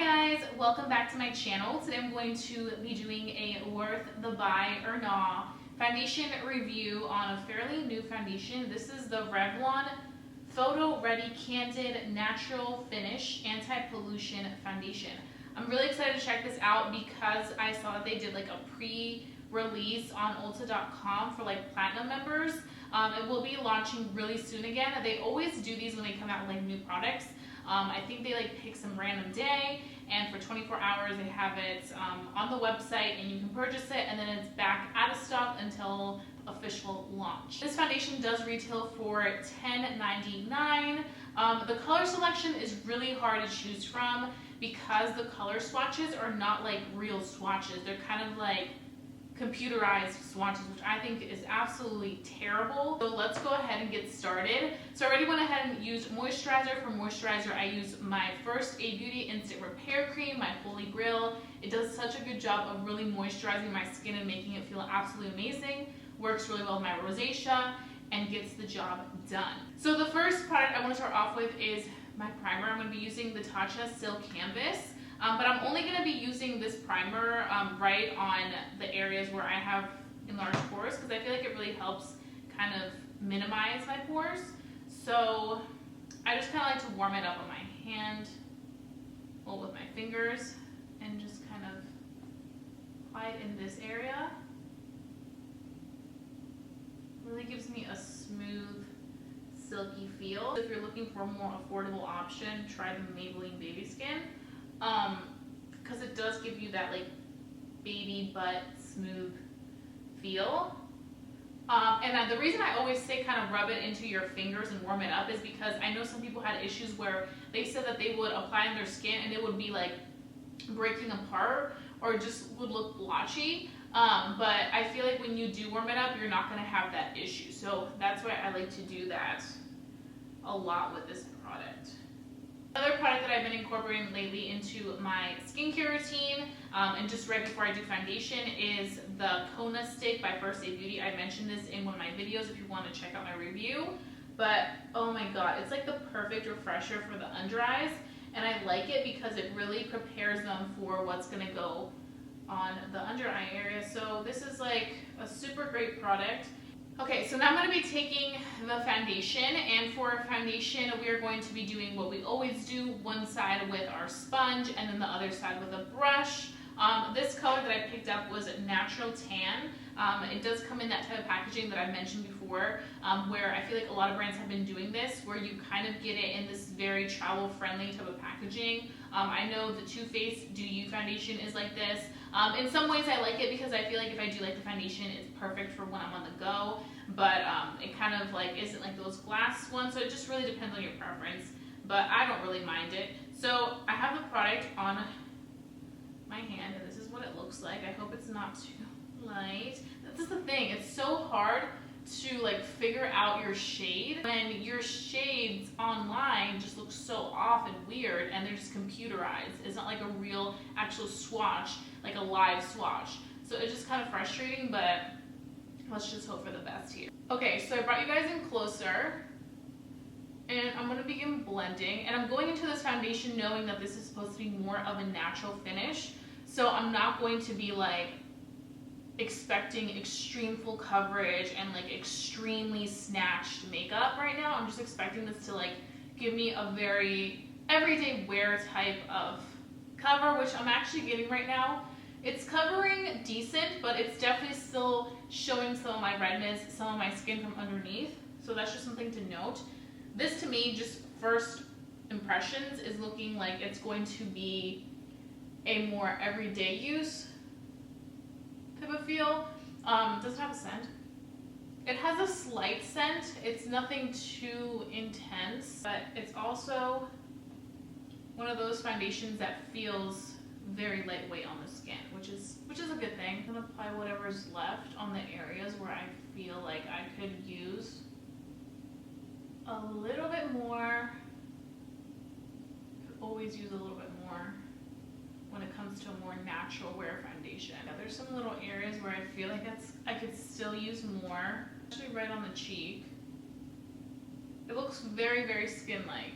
Hi guys, welcome back to my channel. Today I'm going to be doing a worth the buy or nah foundation review on a fairly new foundation. This is the Revlon Photo Ready Candid Natural Finish Anti-Pollution Foundation. I'm really excited to check this out because I saw that they did like a pre-release on Ulta.com for like platinum members. It will be launching really soon again. They always do these when they come out with like new products. I think they like pick some random day, and for 24 hours they have it on the website, and you can purchase it, and then it's back out of stock until official launch. This foundation does retail for $10.99. The color selection is really hard to choose from because the color swatches are not like real swatches. They're kind of like computerized swatches, which I think is absolutely terrible. So let's go ahead and get started. So I already went ahead and used moisturizer. For moisturizer, I use my First Aid Beauty Instant Repair Cream, my Holy Grail. It does such a good job of really moisturizing my skin and making it feel absolutely amazing. Works really well with my rosacea and gets the job done. So the first product I want to start off with is my primer. I'm going to be using the Tatcha Silk Canvas. But I'm only going to be using this primer right on the areas where I have enlarged pores, because I feel like it really helps kind of minimize my pores. So I just kind of like to warm it up on my hand, well, with my fingers, and just kind of apply it in this area. Really gives me a smooth, silky feel. If you're looking for a more affordable option, try the Maybelline Baby Skin. Because it does give you that like baby butt smooth feel. And the reason I always say kind of rub it into your fingers and warm it up is because I know some people had issues where they said that they would apply on their skin and it would be like breaking apart or just would look blotchy. But I feel like when you do warm it up, you're not going to have that issue. So that's why I like to do that a lot with this product. Another product that I've been incorporating lately into my skincare routine, and just right before I do foundation, is the Kona Stick by First Aid Beauty. I mentioned this in one of my videos if you want to check out my review. But oh my god, it's like the perfect refresher for the under eyes, and I like it because it really prepares them for what's going to go on the under eye area. So this is like a super great product. Okay, so now I'm going to be taking the foundation, and for foundation we are going to be doing what we always do, one side with our sponge and then the other side with a brush. This color that I picked up was Natural Tan. It does come in that type of packaging that I mentioned before, where I feel like a lot of brands have been doing this, where you kind of get it in this very travel friendly type of packaging. I know the Too Faced Do You foundation is like this. In some ways I like it because I feel like if I do like the foundation, it's perfect for when I'm on the go, but it kind of like isn't like those glass ones, so it just really depends on your preference, but I don't really mind it. So I have the product on my hand, and this is what it looks like. I hope it's not too light. That's the thing, it's so hard to like figure out your shade when your shades online just look so off and weird, and they're just computerized. It's not like a real actual swatch, like a live swatch. So it's just kind of frustrating, but let's just hope for the best here. Okay, so I brought you guys in closer, and I'm going to begin blending, and I'm going into this foundation knowing that this is supposed to be more of a natural finish, so I'm not going to be like expecting extreme full coverage and like extremely snatched makeup right now. I'm just expecting this to like give me a very everyday wear type of cover, which I'm actually getting right now. It's covering decent, but it's definitely still showing some of my redness, some of my skin from underneath, so that's just something to note. This to me, just first impressions, is looking like it's going to be a more everyday use type of feel. Doesn't have a scent. It has a slight scent. It's nothing too intense, but it's also one of those foundations that feels very lightweight on the skin, which is a good thing. I'm gonna apply whatever's left on the areas where I feel like I could use a little bit more. Could always use a little bit more when it comes to a more natural wear foundation. Now, there's some little areas where I feel like I could still use more, especially right on the cheek. It looks very, very skin-like.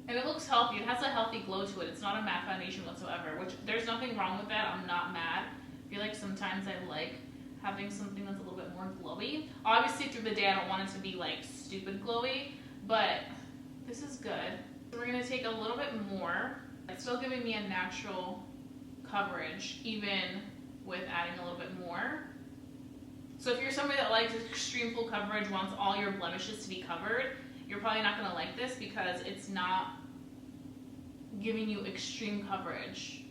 And it looks healthy. It has a healthy glow to it. It's not a matte foundation whatsoever, which there's nothing wrong with that. I'm not mad. I feel like sometimes I like having something that's a little bit more glowy. Obviously through the day I don't want it to be like stupid glowy, but this is good. So we're gonna take a little bit more. It's still giving me a natural coverage even with adding a little bit more. So if you're somebody that likes extreme full coverage, wants all your blemishes to be covered, you're probably not gonna like this because it's not giving you extreme coverage.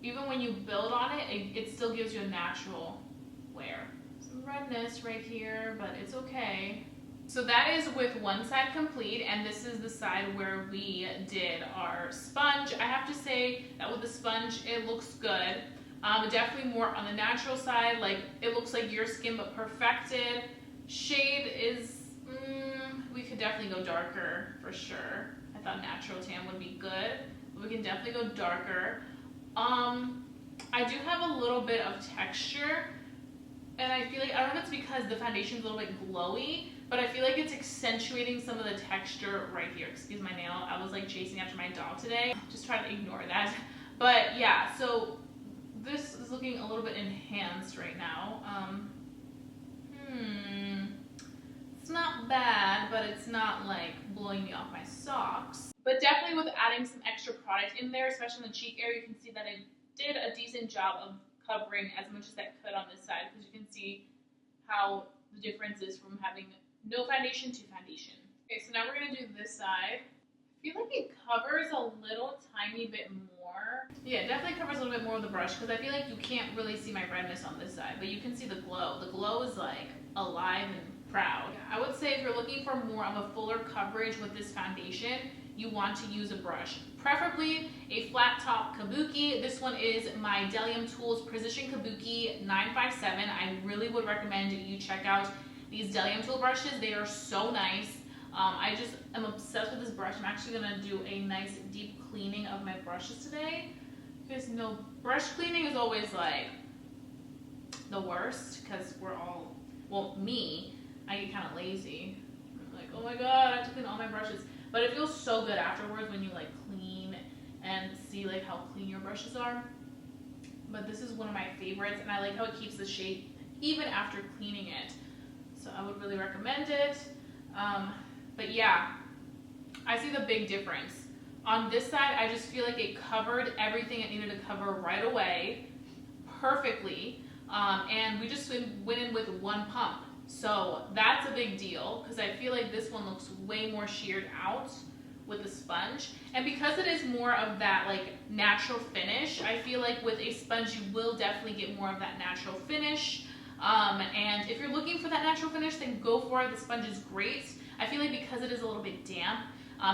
Even when you build on it, it still gives you a natural wear. Some redness right here, but it's okay. So that is with one side complete, and this is the side where we did our sponge. I have to say that with the sponge, it looks good. Definitely more on the natural side, like it looks like your skin but perfected. Shade is, we could definitely go darker for sure. I thought natural tan would be good, but we can definitely go darker. I do have a little bit of texture, and I feel like, I don't know if it's because the foundation's a little bit glowy, but I feel like it's accentuating some of the texture right here. Excuse my nail, I was like chasing after my dog today. Just try to ignore that. But yeah, so this is looking a little bit enhanced right now. It's not bad, but it's not like blowing me off my socks. But definitely with adding some extra product in there, especially in the cheek area, you can see that it did a decent job of covering as much as that could on this side, because you can see how the difference is from having no foundation to foundation. Okay, so now we're gonna do this side. I feel like it covers a little tiny bit more. Yeah, it definitely covers a little bit more with the brush, because I feel like you can't really see my redness on this side, but you can see the glow. The glow is like alive and proud. I would say if you're looking for more of a fuller coverage with this foundation, you want to use a brush, preferably a flat top kabuki. This one is my Delium Tools Precision Kabuki 957. I really would recommend you check out these Delium tool brushes. They are so nice. I just am obsessed with this brush. I'm actually gonna do a nice deep cleaning of my brushes today. You guys know brush cleaning is always like the worst, because we're all, well, me, I get kind of lazy. I'm like, oh my god, I have to clean all my brushes. But it feels so good afterwards when you like clean and see like how clean your brushes are. But this is one of my favorites, and I like how it keeps the shape even after cleaning it. So I would really recommend it. But yeah, I see the big difference. On this side, I just feel like it covered everything it needed to cover right away perfectly. And we just went in with one pump. So that's a big deal, because I feel like this one looks way more sheared out with the sponge. And because it is more of that like natural finish, I feel like with a sponge you will definitely get more of that natural finish. And if you're looking for that natural finish, then go for it. The sponge is great. I feel like because it is a little bit damp,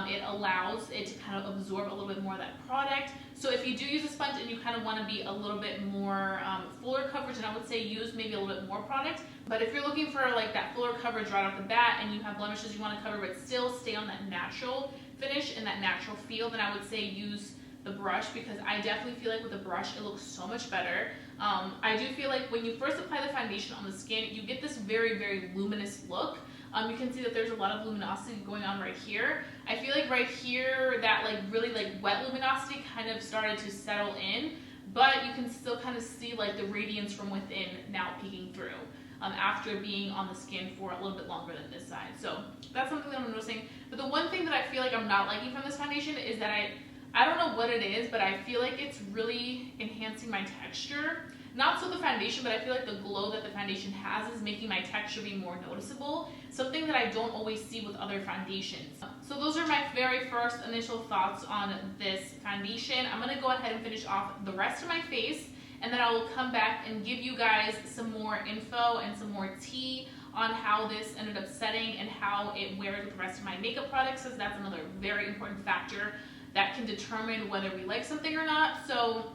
it allows it to kind of absorb a little bit more of that product. So if you do use a sponge and you kind of want to be a little bit more fuller coverage, and I would say use maybe a little bit more product. But if you're looking for like that fuller coverage right off the bat, and you have blemishes you want to cover but still stay on that natural finish and that natural feel, then I would say use the brush, because I definitely feel like with the brush it looks so much better. I do feel like when you first apply the foundation on the skin, you get this very, very luminous look. You can see that there's a lot of luminosity going on right here. I feel like right here, that like really like wet luminosity kind of started to settle in, but you can still kind of see like the radiance from within now peeking through after being on the skin for a little bit longer than this side. So that's something that I'm noticing. But the one thing that I feel like I'm not liking from this foundation is that I don't know what it is, but I feel like it's really enhancing my texture. Not so the foundation, but I feel like the glow that the foundation has is making my texture be more noticeable, something that I don't always see with other foundations. So those are my very first initial thoughts on this foundation. I'm going to go ahead and finish off the rest of my face, and then I will come back and give you guys some more info and some more tea on how this ended up setting and how it wears with the rest of my makeup products, because that's another very important factor that can determine whether we like something or not. So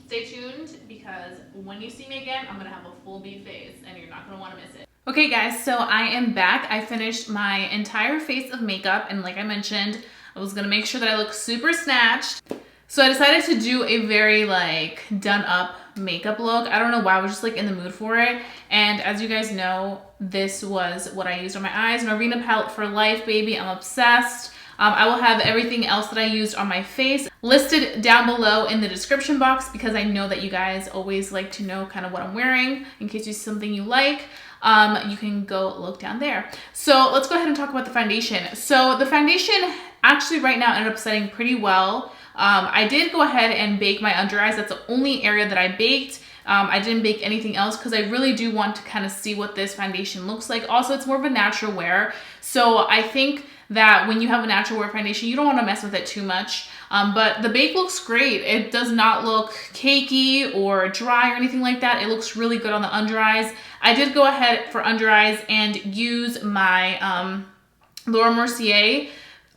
stay tuned, because when you see me again, I'm gonna have a full B face and you're not gonna wanna miss it. Okay guys, so I am back. I finished my entire face of makeup, and like I mentioned, I was gonna make sure that I look super snatched. So I decided to do a very like done up makeup look. I don't know why, I was just like in the mood for it. And as you guys know, this was what I used on my eyes. NORVINA palette for life, baby. I'm obsessed. I will have everything else that I used on my face listed down below in the description box, because I know that you guys always like to know kind of what I'm wearing in case you see something you like. You can go look down there. So let's go ahead and talk about the foundation. So the foundation actually right now ended up setting pretty well. I did go ahead and bake my under eyes. That's the only area that I baked. I didn't bake anything else because I really do want to kind of see what this foundation looks like. Also, it's more of a natural wear. So I think that when you have a natural wear foundation, you don't want to mess with it too much. But the bake looks great. It does not look cakey or dry or anything like that. It looks really good on the under eyes. I did go ahead for under eyes and use my Laura Mercier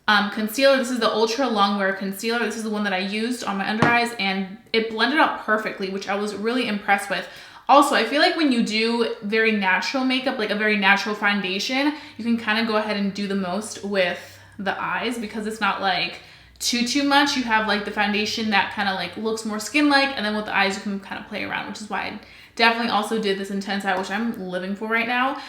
concealer. This is the Ultra Longwear Concealer. This is the one that I used on my under eyes, and it blended out perfectly, which I was really impressed with. Also, I feel like when you do very natural makeup, like a very natural foundation, you can kind of go ahead and do the most with the eyes, because it's not like too much. You have like the foundation that kind of like looks more skin-like, and then with the eyes you can kind of play around, which is why I definitely also did this intense eye, which I'm living for right now.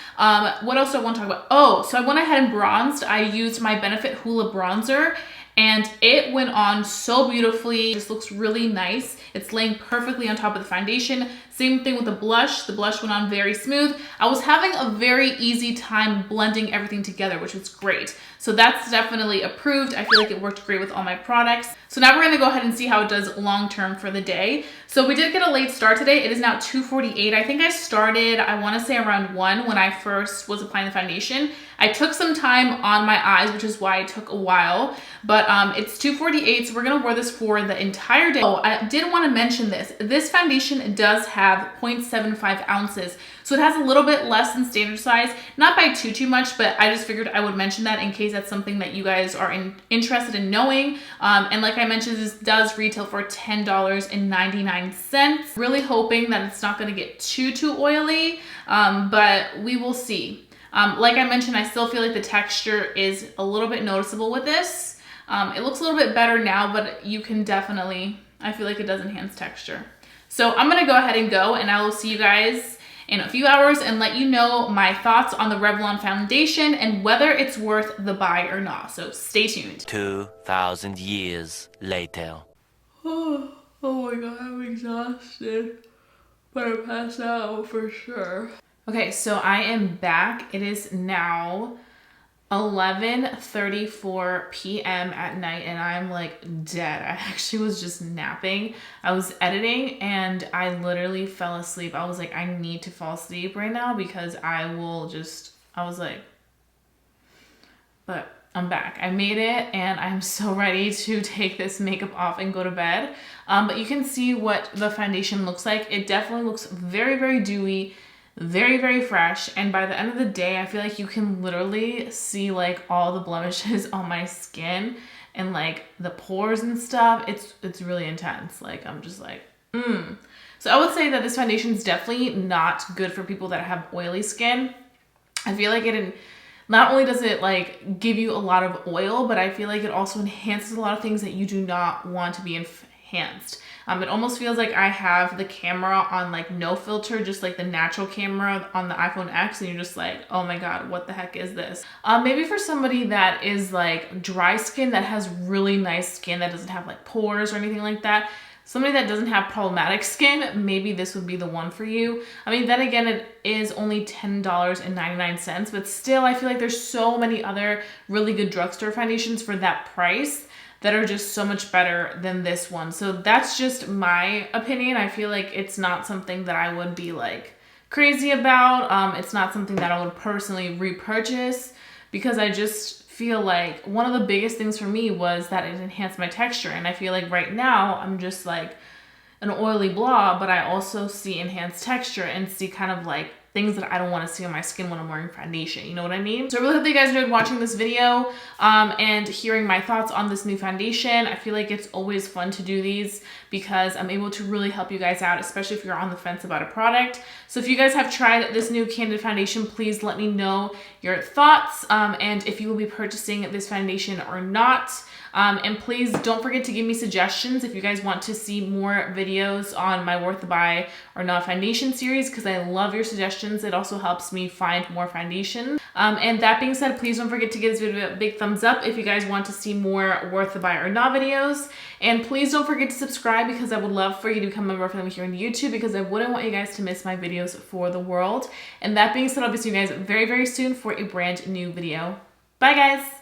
What else do I want to talk about? Oh, so I went ahead and bronzed. I used my Benefit Hoola bronzer, and it went on so beautifully. It just looks really nice. It's laying perfectly on top of the foundation. Same thing with the blush. The blush went on very smooth. I was having a very easy time blending everything together, which was great. So that's definitely approved. I feel like it worked great with all my products. So now we're gonna go ahead and see how it does long-term for the day. So we did get a late start today. It is now 2:48. I think I started, I wanna say around 1 when I first was applying the foundation. I took some time on my eyes, which is why it took a while, but it's 2:48, so we're gonna wear this for the entire day. Oh, I did wanna mention this. This foundation does have 0.75 ounces. So it has a little bit less than standard size, not by too much, but I just figured I would mention that in case that's something that you guys are interested in knowing. And like I mentioned, this does retail for $10.99. Really hoping that it's not gonna get too oily, but we will see. Like I mentioned, I still feel like the texture is a little bit noticeable with this. It looks a little bit better now, but you can definitely, I feel like it does enhance texture. So I'm gonna go ahead and go, and I will see you guys in a few hours and let you know my thoughts on the Revlon foundation and whether it's worth the buy or not. So stay tuned. 2,000 years later. Oh my God, I'm exhausted. Better pass out for sure. Okay, so I am back. It is now 11:34 p.m. at night, and I'm like dead. I actually was just napping. I was editing and I literally fell asleep. I was like, I need to fall asleep right now because I was like, but I'm back. I made it, and I'm so ready to take this makeup off and go to bed. But you can see what the foundation looks like. It definitely looks very dewy, very fresh, and by the end of the day I feel like you can literally see like all the blemishes on my skin and like the pores and stuff. It's really intense. Like I'm just like So I would say that this foundation is definitely not good for people that have oily skin. I feel like it not only does it like give you a lot of oil, but I feel like it also enhances a lot of things that you do not want to be enhanced. It almost feels like I have the camera on like no filter, just like the natural camera on the iPhone X, and you're just like, oh my God, what the heck is this? Maybe for somebody that is like dry skin, that has really nice skin, that doesn't have like pores or anything like that, somebody that doesn't have problematic skin, maybe this would be the one for you. I mean, then again, it is only $10.99, but still I feel like there's so many other really good drugstore foundations for that price that are just so much better than this one. So that's just my opinion. I feel like it's not something that I would be like crazy about. It's not something that I would personally repurchase, because I just feel like one of the biggest things for me was that it enhanced my texture. And I feel like right now I'm just like an oily blob, but I also see enhanced texture and see kind of like things that I don't want to see on my skin when I'm wearing foundation. You know what I mean? So I really hope that you guys enjoyed watching this video and hearing my thoughts on this new foundation. I feel like it's always fun to do these because I'm able to really help you guys out, especially if you're on the fence about a product. So if you guys have tried this new Candid foundation, please let me know your thoughts and if you will be purchasing this foundation or not. And please don't forget to give me suggestions if you guys want to see more videos on my Worth the Buy or Not foundation series, because I love your suggestions. It also helps me find more foundation. And that being said, please don't forget to give this video a big thumbs up if you guys want to see more Worth the Buy or Not videos. And please don't forget to subscribe, because I would love for you to become a member of family here on YouTube, because I wouldn't want you guys to miss my videos for the world. And that being said, I'll be seeing you guys very, very soon for a brand new video. Bye guys!